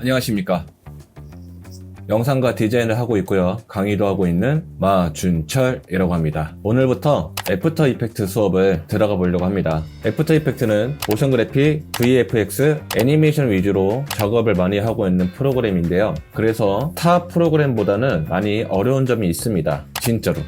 안녕하십니까. 영상과 디자인을 하고 있고요. 강의도 하고 있는 마준철이라고 합니다. 오늘부터 애프터 이펙트 수업을 들어가 보려고 합니다. 애프터 이펙트는 모션 그래픽, VFX, 애니메이션 위주로 작업을 많이 하고 있는 프로그램인데요. 그래서 타 프로그램보다는 많이 어려운 점이 있습니다. 진짜로.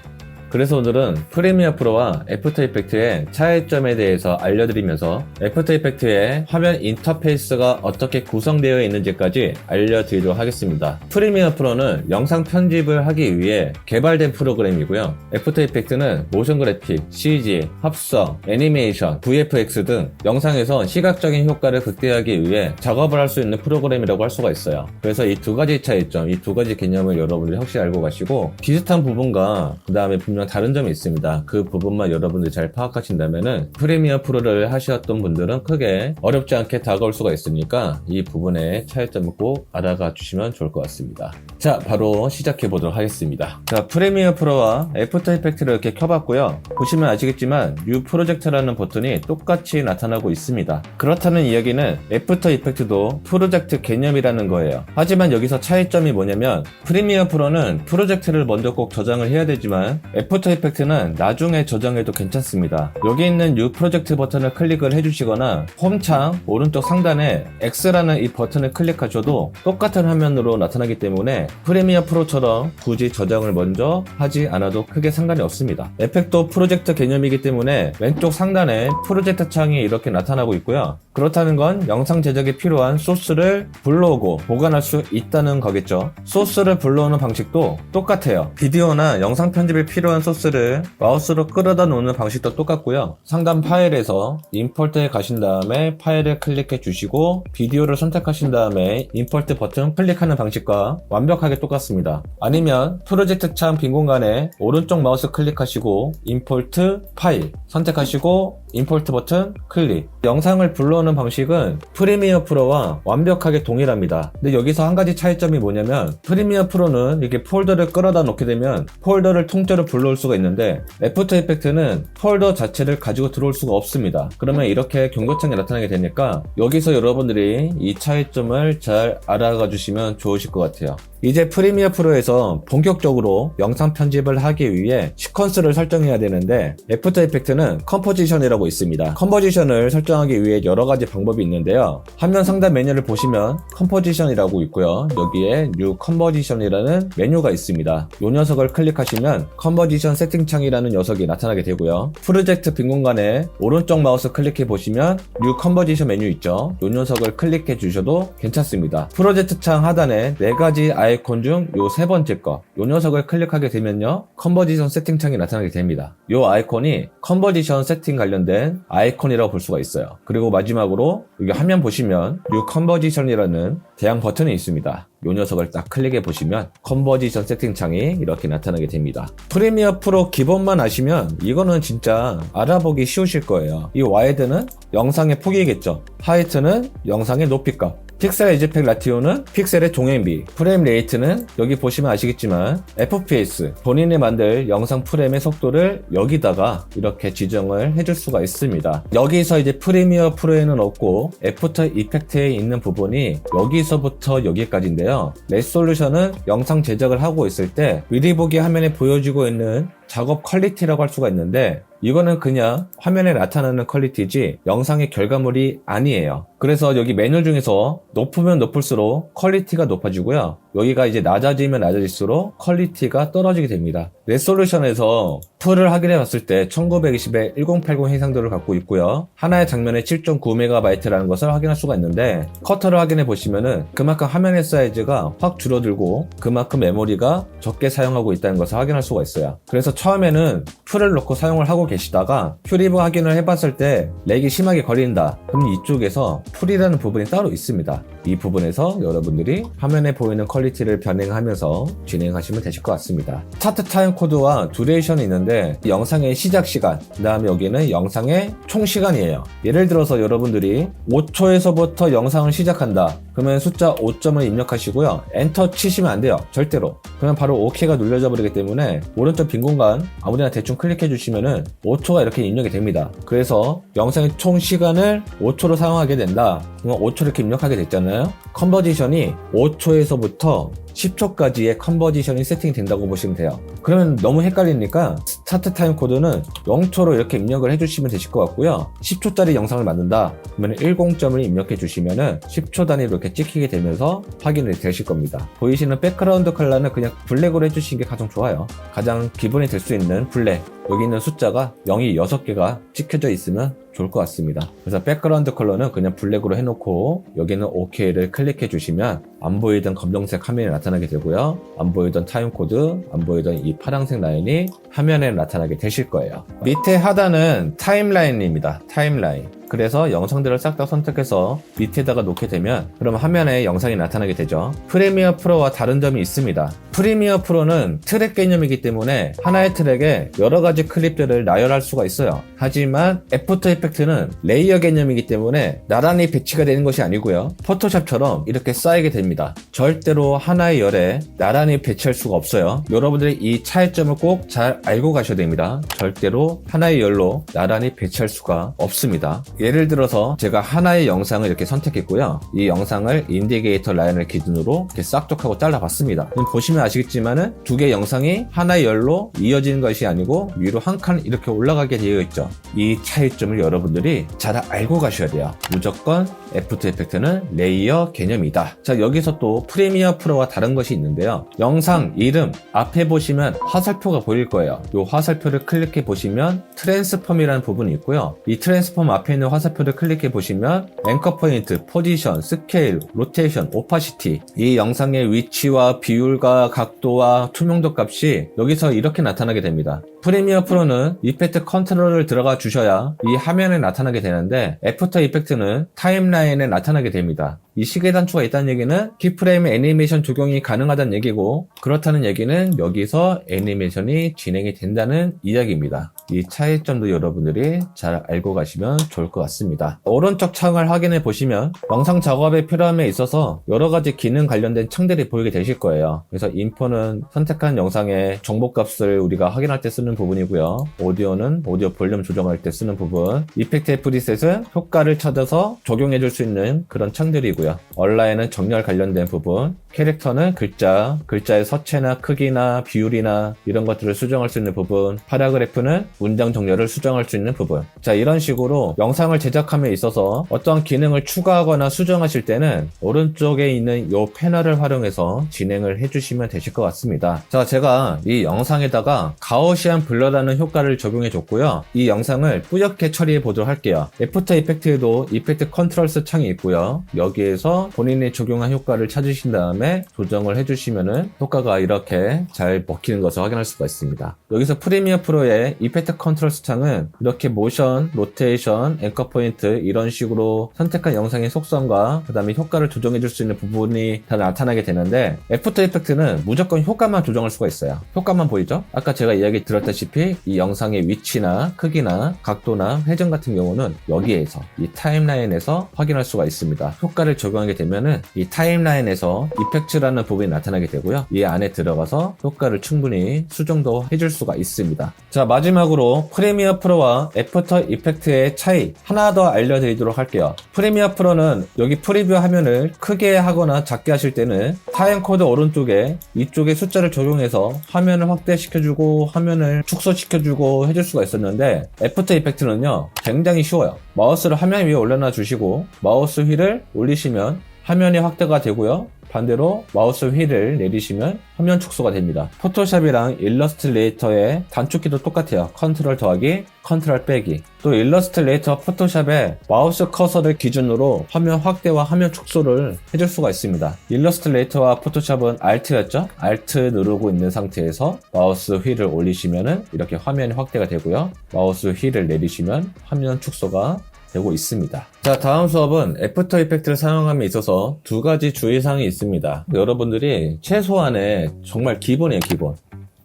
그래서 오늘은 프리미어 프로와 애프터 이펙트의 차이점에 대해서 알려드리면서 애프터 이펙트의 화면 인터페이스가 어떻게 구성되어 있는지까지 알려드리도록 하겠습니다. 프리미어 프로는 영상 편집을 하기 위해 개발된 프로그램이고요. 애프터 이펙트는 모션 그래픽, CG, 합성, 애니메이션, VFX 등 영상에서 시각적인 효과를 극대화하기 위해 작업을 할 수 있는 프로그램이라고 할 수가 있어요. 그래서 이 두 가지 차이점, 이 두 가지 개념을 여러분들이 확실히 알고 가시고 비슷한 부분과 그 다음에 분명 다른 점이 있습니다. 그 부분만 여러분들이 잘 파악하신다면은 프리미어 프로를 하셨던 분들은 크게 어렵지 않게 다가올 수가 있으니까 이 부분의 차이점을 꼭 알아가 주시면 좋을 것 같습니다. 자, 바로 시작해 보도록 하겠습니다. 자, 프리미어 프로와 애프터 이펙트를 이렇게 켜봤고요. 보시면 아시겠지만 뉴 프로젝트라는 버튼이 똑같이 나타나고 있습니다. 그렇다는 이야기는 애프터 이펙트도 프로젝트 개념이라는 거예요. 하지만 여기서 차이점이 뭐냐면 프리미어 프로는 프로젝트를 먼저 꼭 저장을 해야 되지만 애프터 이펙트는 나중에 저장해도 괜찮습니다. 여기 있는 뉴 프로젝트 버튼을 클릭을 해주시거나 홈창 오른쪽 상단에 X라는 이 버튼을 클릭하셔도 똑같은 화면으로 나타나기 때문에 프리미어 프로처럼 굳이 저장을 먼저 하지 않아도 크게 상관이 없습니다. 에펙도 프로젝트 개념이기 때문에 왼쪽 상단에 프로젝트 창이 이렇게 나타나고 있고요. 그렇다는 건 영상 제작에 필요한 소스를 불러오고 보관할 수 있다는 거겠죠. 소스를 불러오는 방식도 똑같아요. 비디오나 영상 편집에 필요한 소스를 마우스로 끌어다 놓는 방식도 똑같고요. 상단 파일에서 임포트에 가신 다음에 파일을 클릭해 주시고 비디오를 선택하신 다음에 임포트 버튼 클릭하는 방식과 완벽하게 똑같습니다. 아니면 프로젝트 창 빈 공간에 오른쪽 마우스 클릭하시고 임포트 파일 선택하시고 임포트 버튼 클릭. 영상을 불러오는 방식은 프리미어 프로와 완벽하게 동일합니다. 근데 여기서 한 가지 차이점이 뭐냐면 프리미어 프로는 이렇게 폴더를 끌어다 놓게 되면 폴더를 통째로 불러올 수가 있는데 애프터 이펙트는 폴더 자체를 가지고 들어올 수가 없습니다. 그러면 이렇게 경고창이 나타나게 되니까 여기서 여러분들이 이 차이점을 잘 알아가 주시면 좋으실 것 같아요. 이제 프리미어 프로에서 본격적으로 영상 편집을 하기 위해 시퀀스를 설정해야 되는데 애프터 이펙트는 컴포지션이라고 있습니다. 컴포지션을 설정하기 위해 여러 가지 방법이 있는데요. 화면 상단 메뉴를 보시면 컴포지션이라고 있고요. 여기에 뉴 컴포지션이라는 메뉴가 있습니다. 이 녀석을 클릭하시면 컴포지션 세팅창이라는 녀석이 나타나게 되고요. 프로젝트 빈 공간에 오른쪽 마우스 클릭해 보시면 뉴 컴포지션 메뉴 있죠. 이 녀석을 클릭해 주셔도 괜찮습니다. 프로젝트 창 하단에 4가지 아이콘 중 요 세 번째 거, 요 녀석을 클릭하게 되면요 컨버지션 세팅창이 나타나게 됩니다. 요 아이콘이 컨버지션 세팅 관련된 아이콘이라고 볼 수가 있어요. 그리고 마지막으로 여기 화면 보시면 뉴 컨버지션이라는 대형 버튼이 있습니다. 요 녀석을 딱 클릭해 보시면 컨버지션 세팅창이 이렇게 나타나게 됩니다. 프리미어 프로 기본만 아시면 이거는 진짜 알아보기 쉬우실 거예요. 이 와이드는 영상의 폭이겠죠. 하이트는 영상의 높이값, 픽셀 에즈펙 라티오는 픽셀의 동행비, 프레임 레이트는 여기 보시면 아시겠지만 FPS, 본인이 만들 영상 프레임의 속도를 여기다가 이렇게 지정을 해줄 수가 있습니다. 여기서 이제 프리미어 프로에는 없고 애프터 이펙트에 있는 부분이 여기서부터 여기까지인데요. 레솔루션은 영상 제작을 하고 있을 때 미리 보기 화면에 보여지고 있는 작업 퀄리티라고 할 수가 있는데 이거는 그냥 화면에 나타나는 퀄리티지 영상의 결과물이 아니에요. 그래서 여기 메뉴 중에서 높으면 높을수록 퀄리티가 높아지고요. 여기가 이제 낮아지면 낮아질수록 퀄리티가 떨어지게 됩니다. 레솔루션에서 풀을 확인해 봤을 때 1920에 1080 해상도를 갖고 있고요. 하나의 장면에 7.9MB라는 것을 확인할 수가 있는데 커터를 확인해 보시면은 그만큼 화면의 사이즈가 확 줄어들고 그만큼 메모리가 적게 사용하고 있다는 것을 확인할 수가 있어요. 그래서 처음에는 풀을 넣고 사용을 하고 계시다가 퓨리브 확인을 해봤을 때 렉이 심하게 걸린다. 그럼 이쪽에서 풀이라는 부분이 따로 있습니다. 이 부분에서 여러분들이 화면에 보이는 퀄리티를 변형하면서 진행하시면 되실 것 같습니다. 스타트 타임 코드와 듀레이션이 있는데 영상의 시작 시간, 그 다음에 여기는 영상의 총 시간이에요. 예를 들어서 여러분들이 5초에서부터 영상을 시작한다. 그러면 숫자 5점을 입력하시고요. 엔터 치시면 안 돼요. 절대로. 그러면 바로 OK가 눌려져 버리기 때문에 오른쪽 빈 공간 아무데나 대충 클릭해 주시면은 5초가 이렇게 입력이 됩니다. 그래서 영상의 총 시간을 5초로 사용하게 된다. 그러면 5초 이렇게 입력하게 됐잖아요. 컨버지션이 5초에서부터 10초까지의 컨버지션이 세팅된다고 보시면 돼요. 그러면 너무 헷갈리니까 스타트 타임 코드는 0초로 이렇게 입력을 해주시면 되실 것 같고요. 10초짜리 영상을 만든다. 그러면 10점을 입력해 주시면은 10초 단위로 이렇게 찍히게 되면서 확인이 되실 겁니다. 보이시는 백그라운드 컬러는 그냥 블랙으로 해주시는 게 가장 좋아요. 가장 기본이 될 수 있는 블랙. 여기 있는 숫자가 0이 6개가 찍혀져 있으면 좋을 것 같습니다. 그래서 백그라운드 컬러는 그냥 블랙으로 해놓고 여기는 OK를 클릭해 주시면 안 보이던 검정색 화면이 나타나게 되고요. 안 보이던 타임코드, 안 보이던 이 파란색 라인이 화면에 나타나게 되실 거예요. 밑에 하단은 타임라인입니다. 타임라인. 그래서 영상들을 싹 다 선택해서 밑에다가 놓게 되면 그럼 화면에 영상이 나타나게 되죠. 프리미어 프로와 다른 점이 있습니다. 프리미어 프로는 트랙 개념이기 때문에 하나의 트랙에 여러 가지 클립들을 나열할 수가 있어요. 하지만 애프터 이펙트는 레이어 개념이기 때문에 나란히 배치가 되는 것이 아니고요. 포토샵처럼 이렇게 쌓이게 됩니다. 절대로 하나의 열에 나란히 배치할 수가 없어요. 여러분들이 이 차이점을 꼭 잘 알고 가셔야 됩니다. 절대로 하나의 열로 나란히 배치할 수가 없습니다. 예를 들어서 제가 하나의 영상을 이렇게 선택했고요. 이 영상을 인디게이터 라인을 기준으로 이렇게 싹둑하고 잘라봤습니다. 보시면 아시겠지만은 두 개의 영상이 하나의 열로 이어지는 것이 아니고 위로 한 칸 이렇게 올라가게 되어 있죠. 이 차이점을 여러분들이 잘 알고 가셔야 돼요. 무조건 애프터 이펙트는 레이어 개념이다. 자, 여기서 또 프리미어 프로와 다른 것이 있는데요. 영상 이름 앞에 보시면 화살표가 보일 거예요. 이 화살표를 클릭해 보시면 트랜스폼이라는 부분이 있고요. 이 트랜스폼 앞에 있는 화살표를 클릭해 보시면 앵커 포인트, 포지션, 스케일, 로테이션, 오파시티, 이 영상의 위치와 비율과 각도와 투명도 값이 여기서 이렇게 나타나게 됩니다. 프리미어 프로는 이펙트 컨트롤을 들어가 주셔야 이 화면에 나타나게 되는데 애프터 이펙트는 타임라인에 나타나게 됩니다. 이 시계 단추가 있다는 얘기는 키프레임 애니메이션 적용이 가능하다는 얘기고, 그렇다는 얘기는 여기서 애니메이션이 진행이 된다는 이야기입니다. 이 차이점도 여러분들이 잘 알고 가시면 좋을 것 같습니다. 오른쪽 창을 확인해 보시면 영상 작업에 필요함에 있어서 여러 가지 기능 관련된 창들이 보이게 되실 거예요. 그래서 인포는 선택한 영상의 정보값을 우리가 확인할 때 쓰는 부분이고요. 오디오는 오디오 볼륨 조정할 때 쓰는 부분, 이펙트의 프리셋은 효과를 찾아서 적용해 줄 수 있는 그런 창들이고요. 얼라인은 정렬 관련된 부분, 캐릭터는 글자의 서체나 크기나 비율이나 이런 것들을 수정할 수 있는 부분, 파라그래프는 문장 정렬을 수정할 수 있는 부분. 자, 이런 식으로 영상을 제작함에 있어서 어떤 기능을 추가하거나 수정하실 때는 오른쪽에 있는 이 패널을 활용해서 진행을 해주시면 되실 것 같습니다. 자, 제가 이 영상에다가 가우시안 블러라는 효과를 적용해 줬고요. 이 영상을 뿌옇게 처리해 보도록 할게요. 애프터 이펙트에도 이펙트 컨트롤스 창이 있고요. 여기에서 본인이 적용한 효과를 찾으신 다음에 조정을 해주시면은 효과가 이렇게 잘 먹히는 것을 확인할 수가 있습니다. 여기서 프리미어 프로의 이펙트 컨트롤스 창은 이렇게 모션, 로테이션, 앵커 포인트 이런 식으로 선택한 영상의 속성과 그 다음에 효과를 조정해 줄 수 있는 부분이 다 나타나게 되는데, 애프터 이펙트는 무조건 효과만 조정할 수가 있어요. 효과만 보이죠? 아까 제가 이야기 드렸다시피 이 영상의 위치나 크기나 각도나 회전 같은 경우는 여기에서 이 타임라인에서 확인할 수가 있습니다. 효과를 적용하게 되면은 이 타임라인에서 이펙트라는 부분이 나타나게 되고요. 이 안에 들어가서 효과를 충분히 수정도 해줄 수가 있습니다. 자, 마지막으로 프리미어 프로와 애프터 이펙트의 차이 하나 더 알려드리도록 할게요. 프리미어 프로는 여기 프리뷰 화면을 크게 하거나 작게 하실 때는 타임코드 오른쪽에 이쪽에 숫자를 적용해서 화면을 확대시켜주고 화면을 축소시켜주고 해줄 수가 있었는데, 애프터 이펙트는요 굉장히 쉬워요. 마우스를 화면 위에 올려놔 주시고 마우스 휠을 올리시면 화면이 확대가 되고요. 반대로 마우스 휠을 내리시면 화면 축소가 됩니다. 포토샵이랑 일러스트레이터의 단축키도 똑같아요. 컨트롤 더하기, 컨트롤 빼기. 또 일러스트레이터, 포토샵에 마우스 커서를 기준으로 화면 확대와 화면 축소를 해줄 수가 있습니다. 일러스트레이터와 포토샵은 Alt였죠? Alt 누르고 있는 상태에서 마우스 휠을 올리시면은 이렇게 화면이 확대가 되고요. 마우스 휠을 내리시면 화면 축소가 되고 있습니다. 자, 다음 수업은 애프터 이펙트를 사용함에 있어서 두 가지 주의사항이 있습니다. 여러분들이 최소한의 정말 기본이에요, 기본.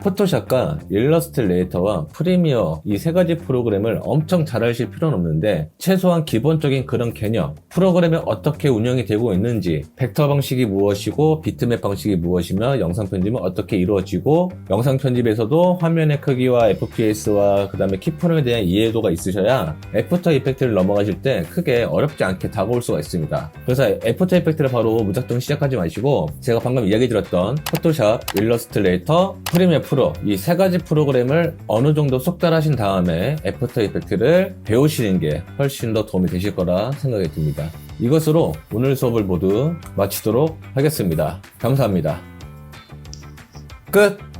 포토샵과 일러스트레이터와 프리미어 이 세 가지 프로그램을 엄청 잘 아실 필요는 없는데 최소한 기본적인 그런 개념, 프로그램이 어떻게 운영이 되고 있는지, 벡터 방식이 무엇이고 비트맵 방식이 무엇이며 영상 편집은 어떻게 이루어지고 영상 편집에서도 화면의 크기와 FPS와 그 다음에 키프레임에 대한 이해도가 있으셔야 애프터 이펙트를 넘어가실 때 크게 어렵지 않게 다가올 수가 있습니다. 그래서 애프터 이펙트를 바로 무작정 시작하지 마시고 제가 방금 이야기 드렸던 포토샵, 일러스트레이터, 프리미어 프로 이 세 가지 프로그램을 어느 정도 숙달하신 다음에 애프터 이펙트를 배우시는 게 훨씬 더 도움이 되실 거라 생각이 듭니다. 이것으로 오늘 수업을 모두 마치도록 하겠습니다. 감사합니다. 끝!